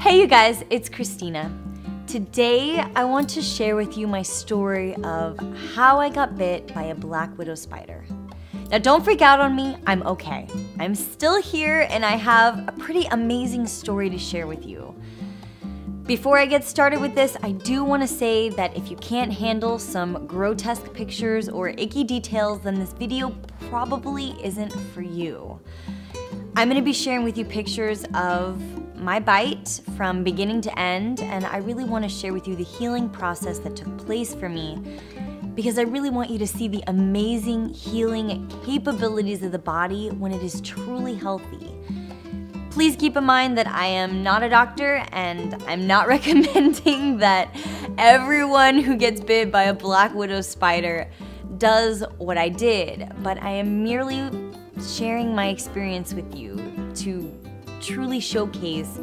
Hey you guys, it's Christina. Today I want to share with you my story of how I got bit by a black widow spider. Now don't freak out on me, I'm okay. I'm still here and I have a pretty amazing story to share with you. Before I get started with this, I do want to say that if you can't handle some grotesque pictures or icky details, then this video probably isn't for you. I'm going to be sharing with you pictures of my bite from beginning to end, and I really want to share with you the healing process that took place for me because I really want you to see the amazing healing capabilities of the body when it is truly healthy. Please keep in mind that I am not a doctor and I'm not recommending that everyone who gets bit by a black widow spider does what I did, but I am merely sharing my experience with you to truly showcase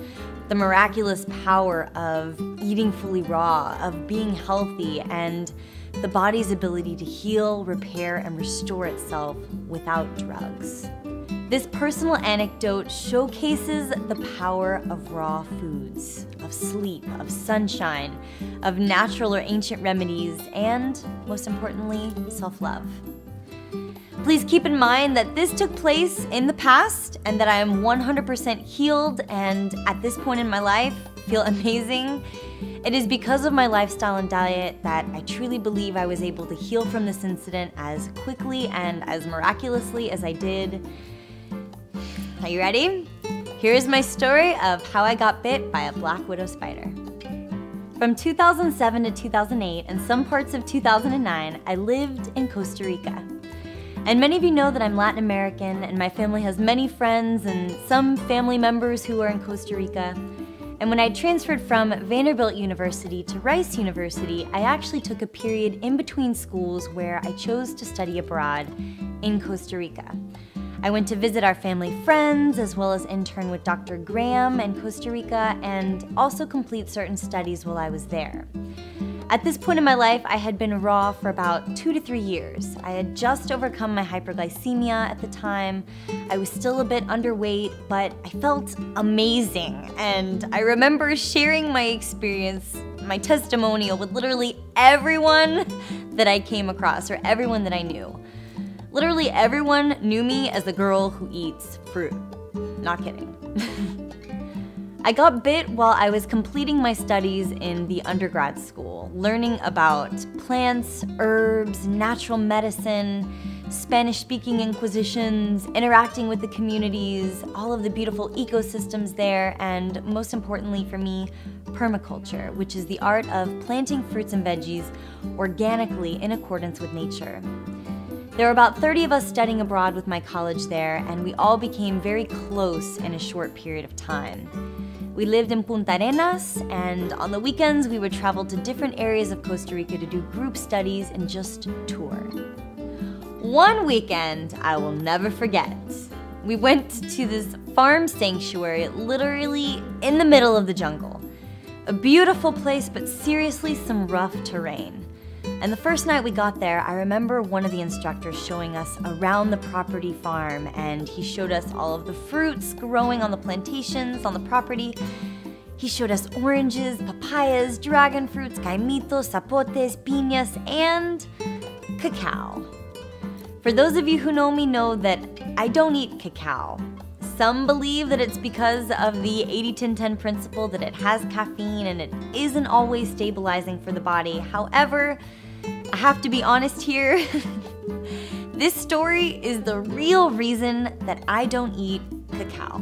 the miraculous power of eating fully raw, of being healthy, and the body's ability to heal, repair, and restore itself without drugs. This personal anecdote showcases the power of raw foods, of sleep, of sunshine, of natural or ancient remedies, and, most importantly, self-love. Please keep in mind that this took place in the past and that I am 100% healed and at this point in my life feel amazing. It is because of my lifestyle and diet that I truly believe I was able to heal from this incident as quickly and as miraculously as I did. Are you ready? Here's my story of how I got bit by a black widow spider. From 2007 to 2008 and some parts of 2009, I lived in Costa Rica. And many of you know that I'm Latin American and my family has many friends and some family members who are in Costa Rica. And when I transferred from Vanderbilt University to Rice University, I actually took a period in between schools where I chose to study abroad in Costa Rica. I went to visit our family friends as well as intern with Dr. Graham in Costa Rica and also complete certain studies while I was there. At this point in my life, I had been raw for about 2 to 3 years. I had just overcome my hyperglycemia at the time. I was still a bit underweight, but I felt amazing. And I remember sharing my experience, my testimonial with literally everyone that I came across or everyone that I knew. Literally everyone knew me as the girl who eats fruit. Not kidding. I got bit while I was completing my studies in the undergrad school, learning about plants, herbs, natural medicine, Spanish-speaking inquisitions, interacting with the communities, all of the beautiful ecosystems there, and most importantly for me, permaculture, which is the art of planting fruits and veggies organically in accordance with nature. There were about 30 of us studying abroad with my college there, and we all became very close in a short period of time. We lived in Punta Arenas, and on the weekends we would travel to different areas of Costa Rica to do group studies and just tour. One weekend I will never forget. We went to this farm sanctuary literally in the middle of the jungle. A beautiful place, but seriously some rough terrain. And the first night we got there, I remember one of the instructors showing us around the property farm, and he showed us all of the fruits growing on the plantations on the property. He showed us oranges, papayas, dragon fruits, caimitos, zapotes, piñas, and cacao. For those of you who know me know that I don't eat cacao. Some believe that it's because of the 80-10-10 principle that it has caffeine and it isn't always stabilizing for the body. However, I have to be honest here. This story is the real reason that I don't eat cacao.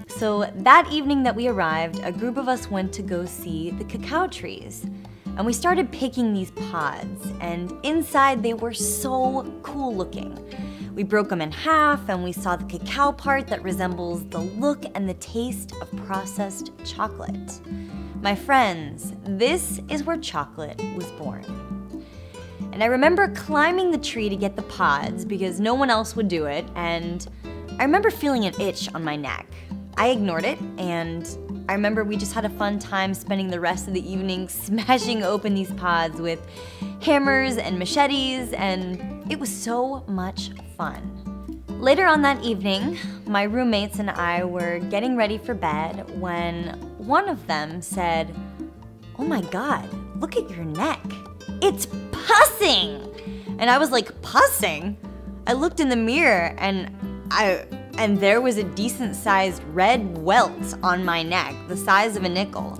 So that evening that we arrived, a group of us went to go see the cacao trees. And we started picking these pods, and inside they were so cool looking. We broke them in half and we saw the cacao part that resembles the look and the taste of processed chocolate. My friends, this is where chocolate was born. And I remember climbing the tree to get the pods because no one else would do it, and I remember feeling an itch on my neck. I ignored it, and I remember we just had a fun time spending the rest of the evening smashing open these pods with hammers and machetes, and it was so much fun. Later on that evening, my roommates and I were getting ready for bed when one of them said, "Oh my God, look at your neck. It's pussing." And I was like, "Pussing?" I looked in the mirror and there was a decent sized red welt on my neck, the size of a nickel.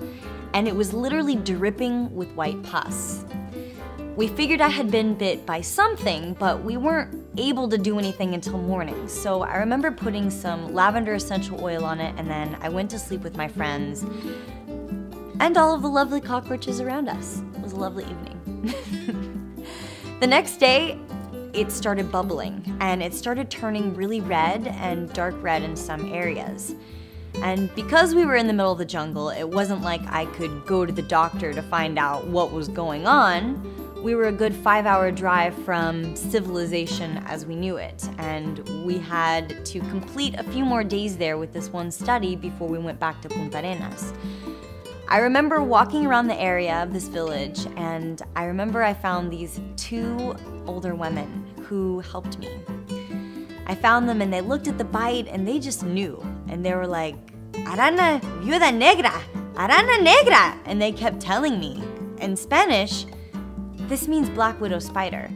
And it was literally dripping with white pus. We figured I had been bit by something, but we weren't able to do anything until morning. So I remember putting some lavender essential oil on it, and then I went to sleep with my friends and all of the lovely cockroaches around us. It was a lovely evening. The next day, it started bubbling, and it started turning really red and dark red in some areas. And because we were in the middle of the jungle, it wasn't like I could go to the doctor to find out what was going on. We were a good 5-hour drive from civilization as we knew it, and we had to complete a few more days there with this one study before we went back to Punta Arenas. I remember walking around the area of this village, and I remember I found these 2 older women who helped me. I found them and they looked at the bite and they just knew. And they were like, "Arana viuda negra, arana negra." And they kept telling me. In Spanish, this means black widow spider.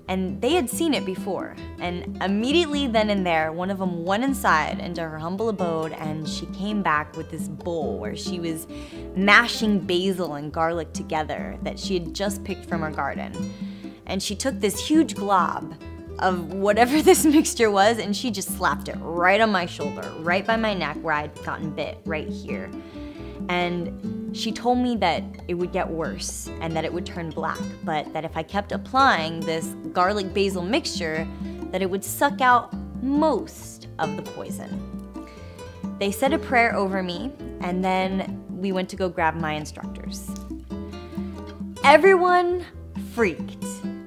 And they had seen it before. And immediately then and there, one of them went inside into her humble abode and she came back with this bowl where she was mashing basil and garlic together that she had just picked from her garden. And she took this huge glob of whatever this mixture was and she just slapped it right on my shoulder, right by my neck where I'd gotten bit, right here. And she told me that it would get worse and that it would turn black, but that if I kept applying this garlic basil mixture, that it would suck out most of the poison. They said a prayer over me, and then we went to go grab my instructors. Everyone freaked.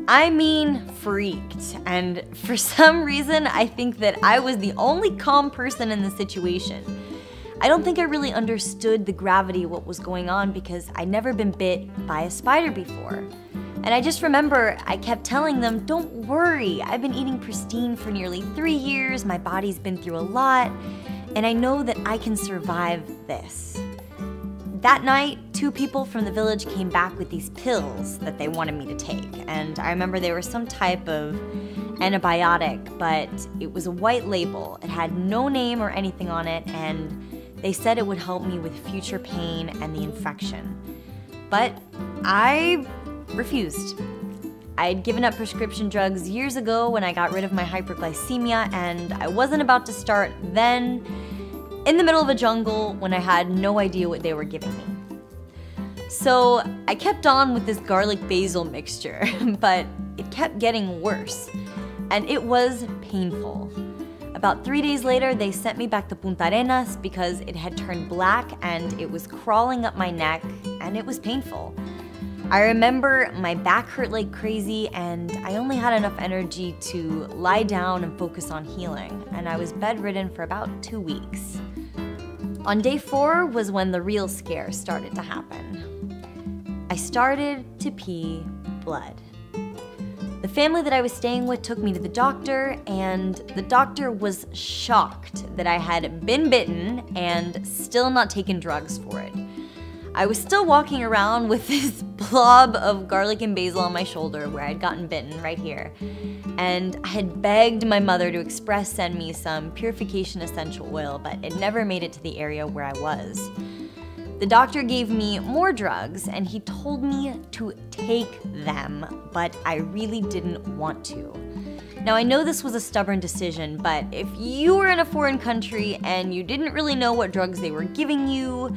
I mean freaked. And for some reason, I think that I was the only calm person in the situation. I don't think I really understood the gravity of what was going on because I'd never been bit by a spider before. And I just remember I kept telling them, "Don't worry, I've been eating pristine for nearly 3 years, my body's been through a lot, and I know that I can survive this." That night, 2 people from the village came back with these pills that they wanted me to take. And I remember they were some type of antibiotic, but it was a white label. It had no name or anything on it, and they said it would help me with future pain and the infection. But I refused. I had given up prescription drugs years ago when I got rid of my hyperglycemia, and I wasn't about to start then in the middle of a jungle when I had no idea what they were giving me. So I kept on with this garlic basil mixture, but it kept getting worse, and it was painful. About 3 days later, they sent me back to Punta Arenas because it had turned black and it was crawling up my neck, and it was painful. I remember my back hurt like crazy, and I only had enough energy to lie down and focus on healing, and I was bedridden for about 2 weeks. On day 4 was when the real scare started to happen. I started to pee blood. The family that I was staying with took me to the doctor, and the doctor was shocked that I had been bitten and still not taken drugs for it. I was still walking around with this blob of garlic and basil on my shoulder where I'd gotten bitten right here. And I had begged my mother to express send me some purification essential oil, but it never made it to the area where I was. The doctor gave me more drugs and he told me to take them, but I really didn't want to. Now I know this was a stubborn decision, but if you were in a foreign country and you didn't really know what drugs they were giving you,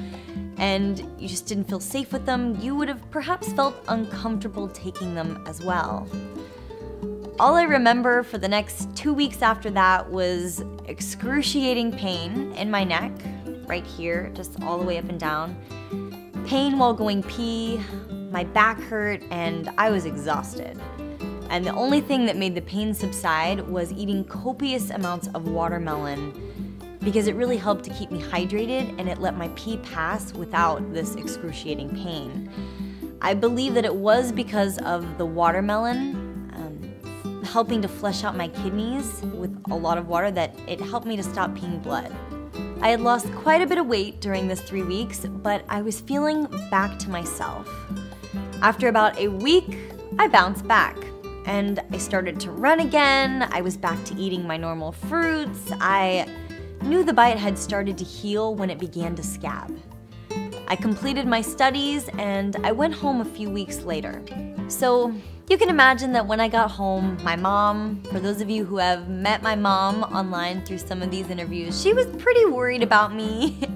and you just didn't feel safe with them, you would have perhaps felt uncomfortable taking them as well. All I remember for the next 2 weeks after that was excruciating pain in my neck, right here, just all the way up and down. Pain while going pee, my back hurt, and I was exhausted. And the only thing that made the pain subside was eating copious amounts of watermelon, because it really helped to keep me hydrated and it let my pee pass without this excruciating pain. I believe that it was because of the watermelon helping to flush out my kidneys with a lot of water that it helped me to stop peeing blood. I had lost quite a bit of weight during this 3 weeks, but I was feeling back to myself. After about a week, I bounced back and I started to run again. I was back to eating my normal fruits. I knew the bite had started to heal when it began to scab. I completed my studies and I went home a few weeks later. So you can imagine that when I got home, my mom, for those of you who have met my mom online through some of these interviews, she was pretty worried about me.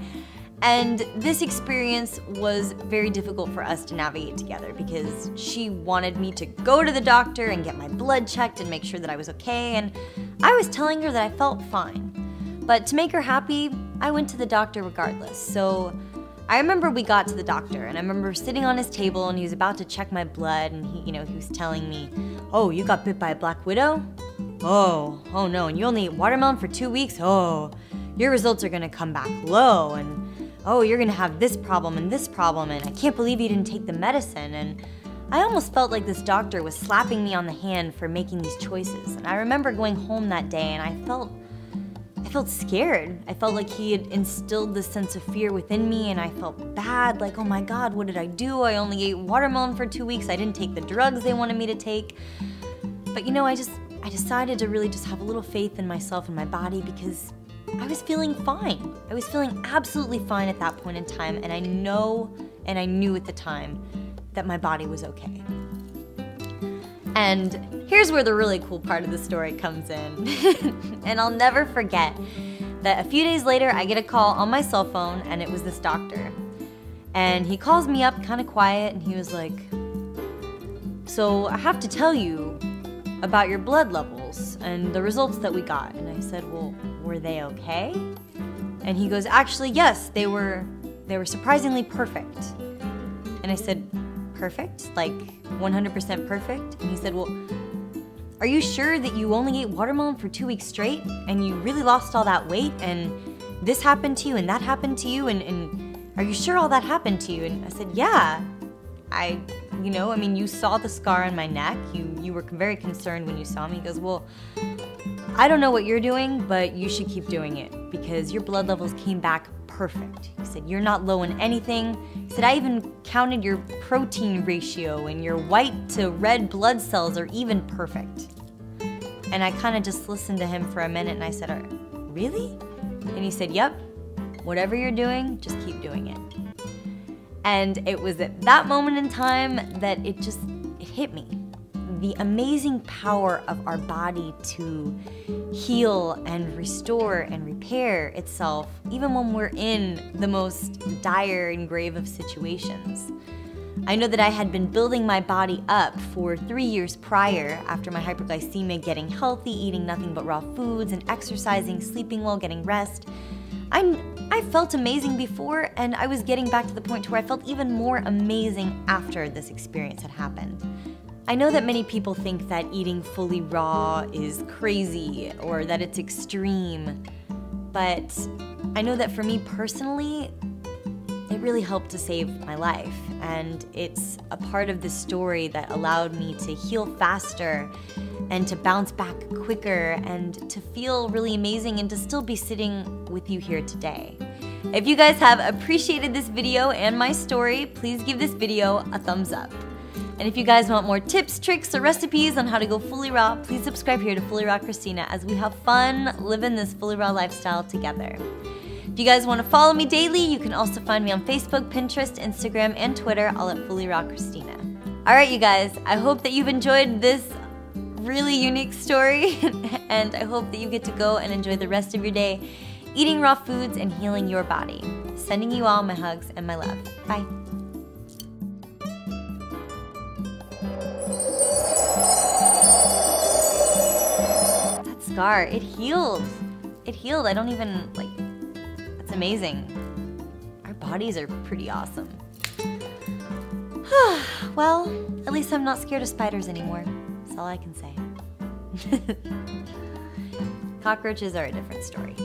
And this experience was very difficult for us to navigate together because she wanted me to go to the doctor and get my blood checked and make sure that I was okay. And I was telling her that I felt fine. But to make her happy, I went to the doctor regardless. So I remember we got to the doctor and I remember sitting on his table and he was about to check my blood and he was telling me, "Oh, you got bit by a black widow? Oh no, and you only ate watermelon for 2 weeks? Oh, your results are gonna come back low and oh, you're gonna have this problem and I can't believe you didn't take the medicine." And I almost felt like this doctor was slapping me on the hand for making these choices. And I remember going home that day and I felt scared. I felt like he had instilled this sense of fear within me and I felt bad, like, oh my God, what did I do? I only ate watermelon for 2 weeks. I didn't take the drugs they wanted me to take. But I decided to really just have a little faith in myself and my body because I was feeling fine. I was feeling absolutely fine at that point in time, and I knew at the time that my body was okay. And here's where the really cool part of the story comes in. And I'll never forget that a few days later, I get a call on my cell phone, and it was this doctor. And he calls me up kind of quiet, and he was like, "So I have to tell you about your blood levels and the results that we got." And I said, "Well, were they okay?" And he goes, "Actually, yes, they were surprisingly perfect." And I said, "Perfect? Like 100% perfect?" And he said, "Well, are you sure that you only ate watermelon for 2 weeks straight and you really lost all that weight and this happened to you and that happened to you and are you sure all that happened to you?" And I said, "Yeah, you saw the scar on my neck. You were very concerned when you saw me." He goes, "Well, I don't know what you're doing, but you should keep doing it because your blood levels came back perfect." He said, "You're not low in anything." He said, "I even counted your protein ratio and your white to red blood cells are even perfect." And I kind of just listened to him for a minute and I said, "Really?" And he said, "Yep, whatever you're doing, just keep doing it." And it was at that moment in time that it hit me. The amazing power of our body to heal and restore and repair itself, even when we're in the most dire and grave of situations. I know that I had been building my body up for 3 years prior after my hyperglycemia, getting healthy, eating nothing but raw foods, and exercising, sleeping well, getting rest. I felt amazing before, and I was getting back to the point where I felt even more amazing after this experience had happened. I know that many people think that eating fully raw is crazy or that it's extreme, but I know that for me personally, it really helped to save my life, and it's a part of the story that allowed me to heal faster and to bounce back quicker and to feel really amazing and to still be sitting with you here today. If you guys have appreciated this video and my story, please give this video a thumbs up. And if you guys want more tips, tricks, or recipes on how to go fully raw, please subscribe here to Fully Raw Christina as we have fun living this fully raw lifestyle together. If you guys want to follow me daily, you can also find me on Facebook, Pinterest, Instagram, and Twitter, all at Fully Raw Christina. All right, you guys, I hope that you've enjoyed this really unique story, and I hope that you get to go and enjoy the rest of your day eating raw foods and healing your body. Sending you all my hugs and my love. Bye. That scar, it healed. It healed. I don't even, that's amazing. Our bodies are pretty awesome. Well, at least I'm not scared of spiders anymore. That's all I can say. Cockroaches are a different story.